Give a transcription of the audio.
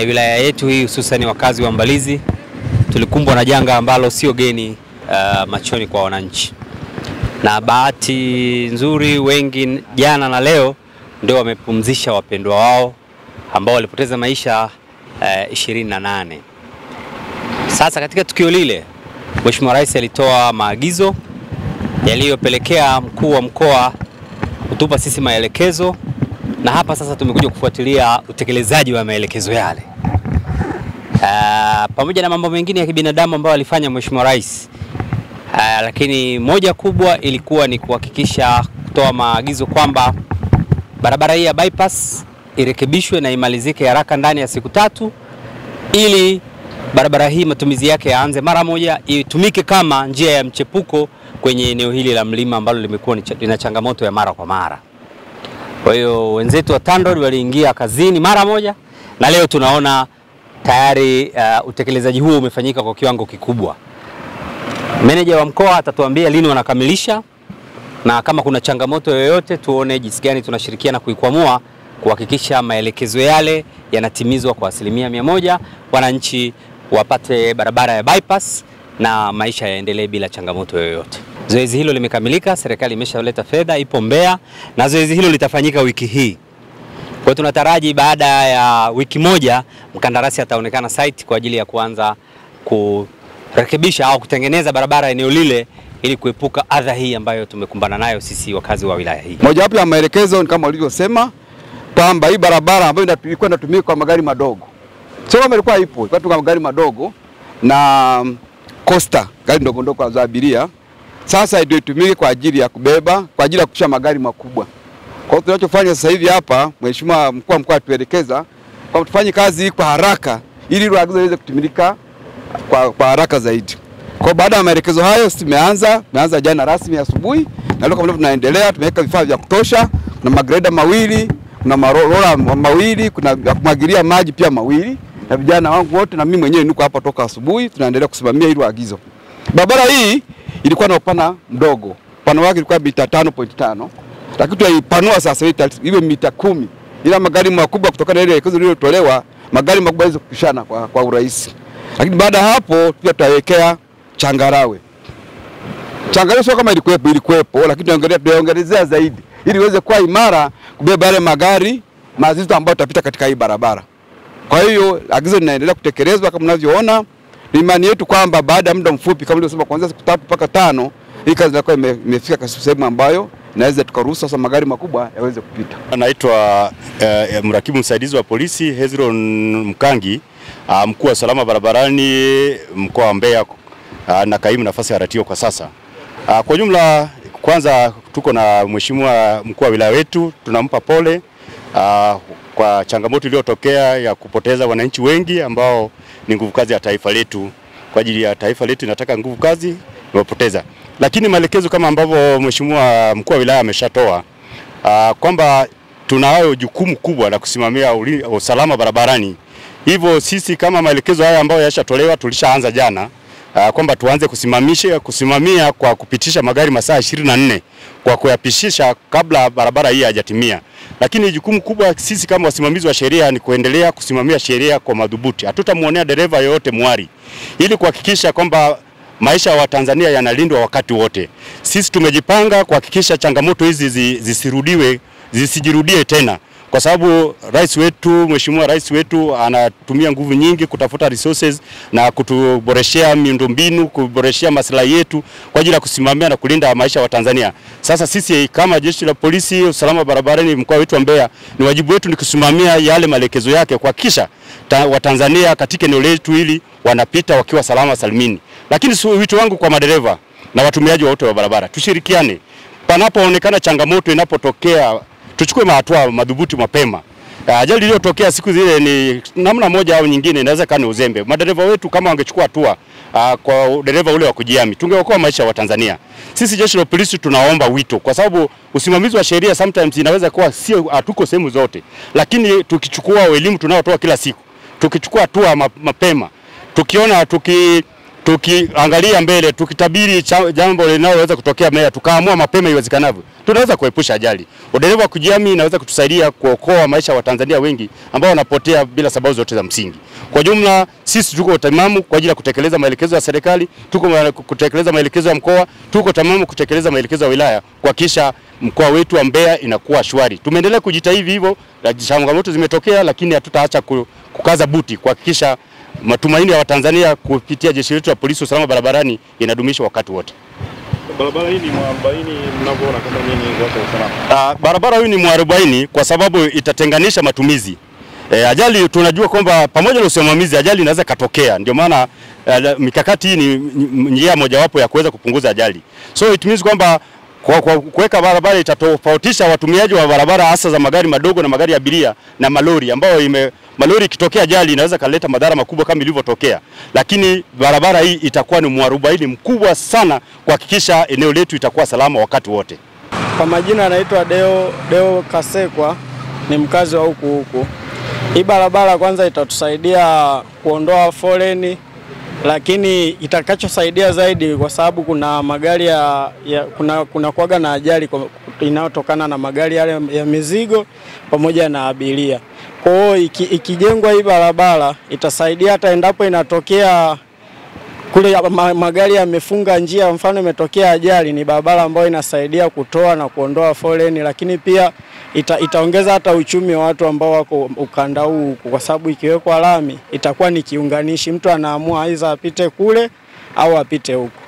Wilaya yetu hii hususan wakazi wa Mbalizi tulikumbwa na janga ambalo sio geni machoni kwa wananchi. Na bahati nzuri wengi jana na leo ndio wamepumzisha wapendwa wao ambao walipoteza maisha 28. Sasa katika tukio lile Mheshimiwa Rais alitoa maagizo yaliyopelekea mkuu wa mkoa kutupa sisi maelekezo, na hapa sasa tumekuja kufuatilia utekelezaji wa maelekezo yale. Pamoja na mambo mengine ya kibinadamu ambayo alifanya Mheshimiwa Rais. Lakini moja kubwa ilikuwa ni kuhakikisha kutoa maagizo kwamba barabara hii ya bypass irekebishwe na imalizike haraka ndani ya siku 3 ili barabara hii matumizi yake yaanze mara moja, itumike kama njia ya mchepuko kwenye eneo hili la mlima ambalo limekuwa lina changamoto ya mara kwa mara. Kwa hiyo wenzetu wa TANROADS waliingia kazini mara moja, na leo tunaona tayari utekelezaji huo umefanyika kwa kiwango kikubwa. Meneja wa mkoa atatuambia lini wanakamilisha, na kama kuna changamoto yoyote tuone jinsi gani tunashirikiana kuikwamua kuhakikisha maelekezo yale yanatimizwa kwa 100%, wananchi wapate barabara ya bypass na maisha yaendelee bila changamoto yoyote. Zoezi hilo limekamilika, serikali imeshaleta fedha, ipo Mbeya, na zoezi hilo litafanyika wiki hii. Kwa hiyo tunataraji baada ya wiki moja mkandarasi ataonekana site kwa ajili ya kuanza kurekebisha au kutengeneza barabara eneo lile ili kuepuka adha hii ambayo tumekumbana nayo sisi wakazi wa wilaya hii. Moja wapo ya maelekezo ni kama walivyosema kwamba hii barabara ambayo ilikuwa inatumika kwa magari madogo. Sio kama ilikuwa ipo, ilikuwa kwa magari madogo na coaster, gari ndogo ndogo za abiria. Sasa ndio itumike kwa ajili ya kubeba, kwa ajili ya kushusha magari makubwa. Kwa hiyo tunachofanya sasa hivi hapa, Mheshimiwa mkuu wa mkoa atuelekeza kwamba tufanye kazi kwa haraka ili ile agizo liweze kutimilika kwa haraka zaidi. Kwa baada ya maelekezo hayo tumeanza jana rasmi asubuhi, na leo kama tunaendelea tumeweka vifaa vya kutosha, kuna magreda mawili, kuna marola mawili, kuna kumwagilia maji pia mawili, na vijana wangu wote na mimi mwenyewe niko hapa toka asubuhi tunaendelea kusimamia hilo agizo. Barabara hii ilikuwa na upana mdogo. Upana wake ilikuwa mita 5.5. Lakini tunaipanua sasa iwe mita 10. Ila magari makubwa kutokana na ile agizo lililotolewa, magari makubwa yaweze kupishana kwa urahisi. Lakini baada hapo pia tutawekea changarawe. Changarawe sio kama ilikuwepo, lakini tunaongelezea zaidi ili iweze kuwa imara kubeba yale magari mazito ambayo tutapita katika hii barabara. Kwa hiyo agizo linaendelea kutekelezwa kama mnavyoona. Ni imani yetu kwamba baada ya muda mfupi kama nilivyosema kuanzia siku 3 mpaka 5 hii kazi inakuwa imefika katika sehemu ambayo inaweza tukaruhusu sasa magari makubwa yaweze kupita. Anaitwa mrakibu msaidizi wa polisi Hezron Mkangi, mkuu wa usalama barabarani mkoa wa Mbeya, na kaimu nafasi ya RTO kwa sasa. Kwa jumla kwanza tuko na Mheshimiwa mkuu wa wilaya wetu, tunampa pole kwa changamoto iliyotokea ya kupoteza wananchi wengi ambao ni nguvu kazi ya taifa letu. Kwa ajili ya taifa letu inataka nguvu kazi, wapoteza. Lakini maelekezo kama ambavyo Mheshimiwa mkuu wa wilaya ameshatoa kwamba tunayo jukumu kubwa la kusimamia usalama barabarani. Hivyo sisi kama maelekezo haya ambayo yashatolewa tulishaanza jana kwamba tuanze kusimamia kwa kupitisha magari masaa 24 kwa kuyapishisha kabla barabara hii hajatimia. Lakini jukumu kubwa sisi kama wasimamizi wa sheria ni kuendelea kusimamia sheria kwa madhubuti. Hatutamuonea dereva yoyote mwari, ili kuhakikisha kwamba maisha ya Watanzania yanalindwa wakati wote. Sisi tumejipanga kuhakikisha changamoto hizi zisijirudie tena, kwa sababu Mheshimiwa Rais wetu anatumia nguvu nyingi kutafuta resources na kutuboreshea miundombinu, kuboreshea maslahi yetu kwa ajili ya kusimamia na kulinda maisha ya Watanzania. Sasa sisi kama jeshi la polisi usalama barabarani mkoa wetu wa Mbeya, ni wajibu wetu ni kusimamia yale maelekezo yake, kuhakikisha Watanzania katika eneo letu hili wanapita wakiwa salama salimini. Lakini wito wangu kwa madereva na watumiaji wote wa barabara, tushirikiane. Panapoonekana changamoto inapotokea, tuchukue hatua madhubuti mapema. Ajali iliyotokea siku zile ni namna moja au nyingine inaweza kana uzembe. Madereva wetu kama wangechukua hatua kwa dereva ule wa kujiami, tungeokoa maisha ya Watanzania. Sisi jeshi la polisi tunaomba wito, kwa sababu usimamizi wa sheria sometimes inaweza kuwa sio hatuko sehemu zote, lakini tukichukua elimu tunayotoa kila siku, tukichukua hatua mapema, tukiona tukiangalia mbele, tukitabiri jambo linaloweza kutokea Mbeya, tukaamua mapema iwezekanavyo, tunaweza kuepusha ajali. Udereva wa kujiamini inaweza kutusaidia kuokoa maisha ya Watanzania wengi ambao wanapotea bila sababu zote za msingi. Kwa jumla sisi tuko tamamu kwa ajili ya kutekeleza maelekezo ya serikali, tuko kutekeleza maelekezo ya mkoa, tuko tamamu kutekeleza maelekezo ya wilaya kuhakikisha mkoa wetu wa Mbeya inakuwa shwari. Tumeendelea kujitahidi hivyo, changamoto zimetokea, lakini hatutaacha kukaza buti kuhakikisha matumaini ya Watanzania kupitia jeshi letu la polisi usalama barabarani inadumishwa wakati wote. Barabara hii ni mwarobaini mnavyoona kama nini watu wa usalama? Barabara hii ni mwarobaini kwa sababu itatenganisha matumizi. Ajali tunajua kwamba pamoja na usimamizi ajali inaweza katokea. Ndio maana mikakati hii ni njia mojawapo ya kuweza kupunguza ajali. So it means kwamba kwa kuweka barabara itatofautisha watumiaji wa barabara hasa za magari madogo na magari ya abiria na malori ambao malori ikitokea ajali inaweza kaleta madhara makubwa kama ilivyotokea. Lakini barabara hii itakuwa ni mwarobaini mkubwa sana kuhakikisha eneo letu itakuwa salama wakati wote. Kwa majina anaitwa Deo Kasekwa, ni mkazi wa huku. Hii barabara kwanza itatusaidia kuondoa foleni, lakini itakachosaidia zaidi kwa sababu kuna magari kuna kuaga na ajali inayotokana na magari yale ya mizigo pamoja na abiria. Kwa hiyo ikijengwa hii barabara itasaidia hata endapo inatokea kule magari yamefunga njia, mfano imetokea ajali, ni barabara ambayo inasaidia kutoa na kuondoa foleni, lakini pia itaongeza hata uchumi wa watu ambao wako ukanda huu, kwa sababu ikiwekwa lami itakuwa ni kiunganishi, mtu anaamua aidha apite kule au apite huko.